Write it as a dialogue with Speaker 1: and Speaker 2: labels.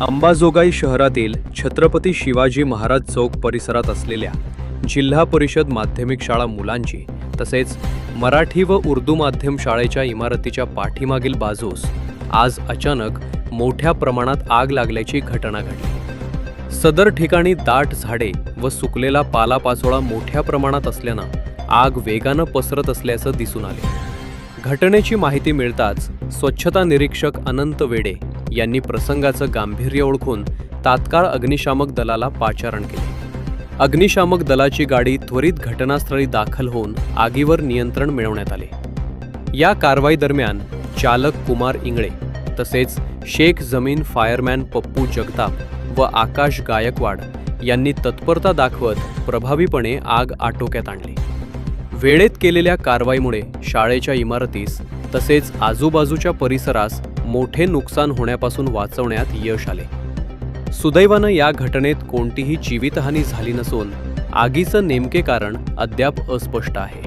Speaker 1: अंबाजोगाई शहरातील छत्रपती शिवाजी महाराज चौक परिसरात असलेल्या जिल्हा परिषद माध्यमिक शाळा मुलांची तसेच मराठी व उर्दू माध्यम शाळेच्या इमारतीच्या पाठीमागील बाजूस आज अचानक मोठ्या प्रमाणात आग लागल्याची घटना घडली। सदर ठिकाणी दाट झाडे व सुकलेला पालापाचोळा मोठ्या प्रमाणात असल्यानं आग वेगानं पसरत असल्याचं दिसून आले। घटनेची माहिती मिळताच स्वच्छता निरीक्षक अनंत वेडे यांनी प्रसंगाचं गांभीर्य ओळखून तात्काळ अग्निशामक दलाला पाचारण केले। अग्निशामक दलाची गाडी त्वरित घटनास्थळी दाखल होऊन आगीवर नियंत्रण मिळवण्यात आले। या कारवाई दरम्यान चालक कुमार इंगळे तसेच शेख जमीन फायरमॅन पप्पू जगताप व आकाश गायकवाड यांनी तत्परता दाखवत प्रभावीपणे आग आटोक्यात आणली। वेळेत केलेल्या कारवाईमुळे शाळेच्या इमारतीस तसेच आजूबाजूच्या परिसरास मोठे नुकसान होण्यापासून वाचवण्यात यश आले। सुदैवानं या घटनेत कोणतीही जीवितहानी झाली नसून आगीचं नेमके कारण अद्याप अस्पष्ट आहे।